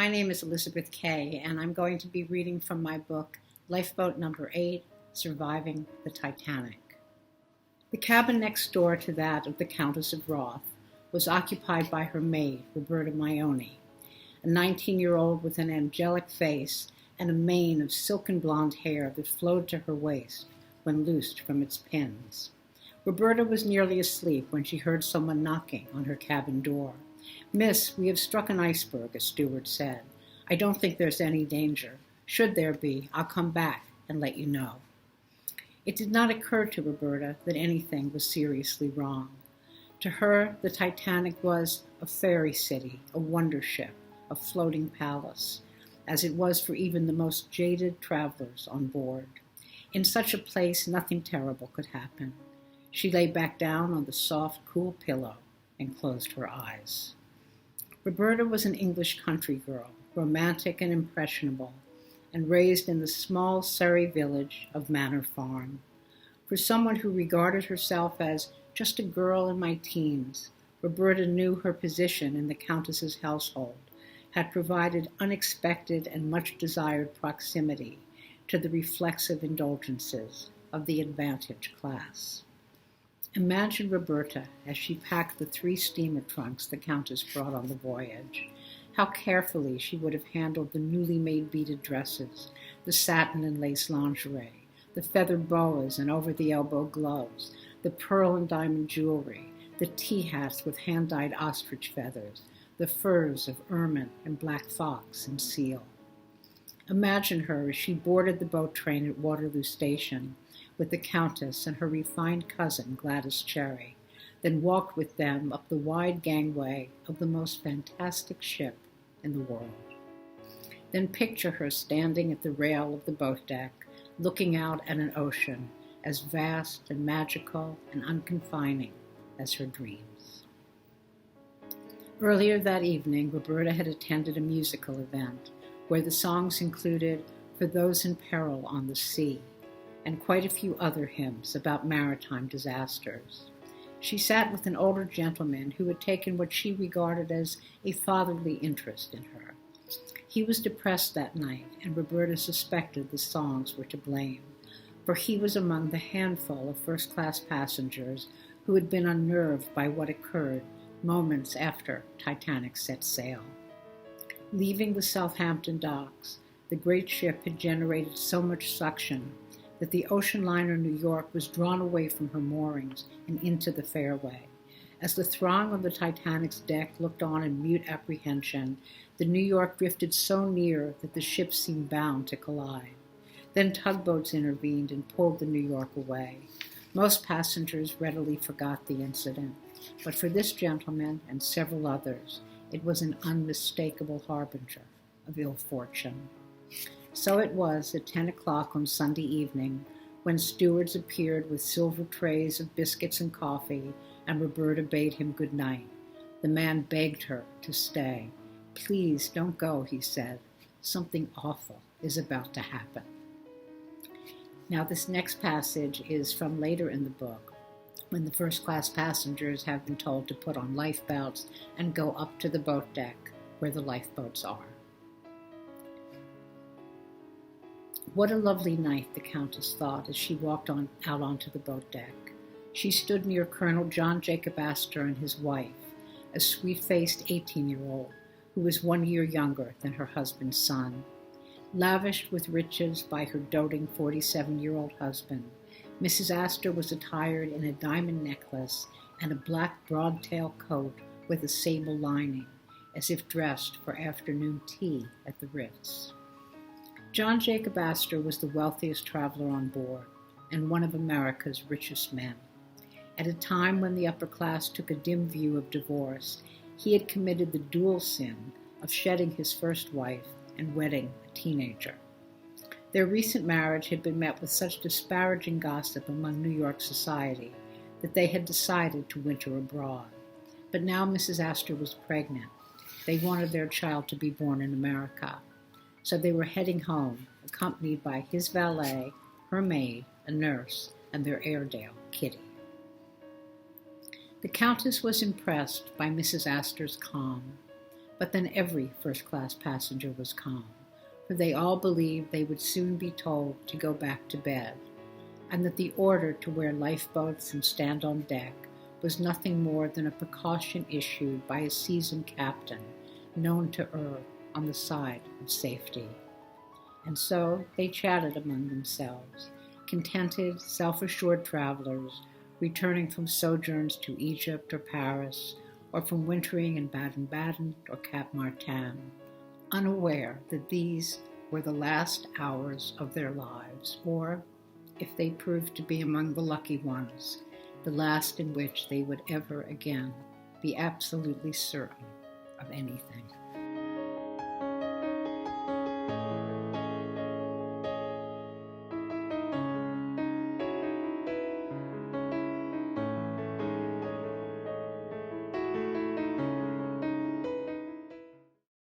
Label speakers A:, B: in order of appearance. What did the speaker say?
A: My name is Elizabeth Kaye, and I'm going to be reading from my book, Lifeboat No. 8, Surviving the Titanic. The cabin next door to that of the Countess of Roth was occupied by her maid, Roberta Maione, a 19-year-old with an angelic face and a mane of silken blonde hair that flowed to her waist when loosed from its pins. Roberta was nearly asleep when she heard someone knocking on her cabin door. "Miss, we have struck an iceberg," a steward said. "I don't think there's any danger. Should there be, I'll come back and let you know." It did not occur to Roberta that anything was seriously wrong. To her, the Titanic was a fairy city, a wonder ship, a floating palace, as it was for even the most jaded travelers on board. In such a place, nothing terrible could happen. She lay back down on the soft, cool pillow and closed her eyes. Roberta was an English country girl, romantic and impressionable, and raised in the small Surrey village of Manor Farm. For someone who regarded herself as just a girl in my teens, Roberta knew her position in the Countess's household had provided unexpected and much desired proximity to the reflexive indulgences of the advantaged class. Imagine Roberta as she packed the 3 steamer trunks the Countess brought on the voyage. How carefully she would have handled the newly made beaded dresses, the satin and lace lingerie, the feather boas and over-the-elbow gloves, the pearl and diamond jewelry, the tea hats with hand-dyed ostrich feathers, the furs of ermine and black fox and seal. Imagine her as she boarded the boat train at Waterloo Station with the Countess and her refined cousin Gladys Cherry, then walked with them up the wide gangway of the most fantastic ship in the world. Then picture her standing at the rail of the boat deck, looking out at an ocean as vast and magical and unconfining as her dreams. Earlier that evening, Roberta had attended a musical event where the songs included "For Those in Peril on the Sea" and quite a few other hymns about maritime disasters. She sat with an older gentleman who had taken what she regarded as a fatherly interest in her. He was depressed that night, and Roberta suspected the songs were to blame, for he was among the handful of first-class passengers who had been unnerved by what occurred moments after Titanic set sail. Leaving the Southampton docks, the great ship had generated so much suction that the ocean liner New York was drawn away from her moorings and into the fairway. As the throng on the Titanic's deck looked on in mute apprehension, the New York drifted so near that the ship seemed bound to collide. Then tugboats intervened and pulled the New York away. Most passengers readily forgot the incident, but for this gentleman and several others, it was an unmistakable harbinger of ill fortune. So it was at 10 o'clock on Sunday evening when stewards appeared with silver trays of biscuits and coffee, and Roberta bade him good night. The man begged her to stay. "Please don't go," he said. "Something awful is about to happen." Now this next passage is from later in the book, when the first-class passengers have been told to put on lifebelts and go up to the boat deck where the lifeboats are. What a lovely night, the Countess thought as she walked out onto the boat deck. She stood near Colonel John Jacob Astor and his wife, a sweet-faced 18-year-old who was 1 year younger than her husband's son. Lavished with riches by her doting 47-year-old husband, Mrs. Astor was attired in a diamond necklace and a black broad-tail coat with a sable lining, as if dressed for afternoon tea at the Ritz. John Jacob Astor was the wealthiest traveler on board and one of America's richest men. At a time when the upper class took a dim view of divorce, he had committed the dual sin of shedding his first wife and wedding a teenager. Their recent marriage had been met with such disparaging gossip among New York society that they had decided to winter abroad. But now Mrs. Astor was pregnant. They wanted their child to be born in America. So they were heading home, accompanied by his valet, her maid, a nurse, and their Airedale, Kitty. The Countess was impressed by Mrs. Astor's calm. But then every first-class passenger was calm, for they all believed they would soon be told to go back to bed, and that the order to wear lifeboats and stand on deck was nothing more than a precaution issued by a seasoned captain known to err on the side of safety. And so they chatted among themselves, contented, self-assured travelers returning from sojourns to Egypt or Paris, or from wintering in Baden-Baden or Cap Martin, unaware that these were the last hours of their lives, or, if they proved to be among the lucky ones, the last in which they would ever again be absolutely certain of anything.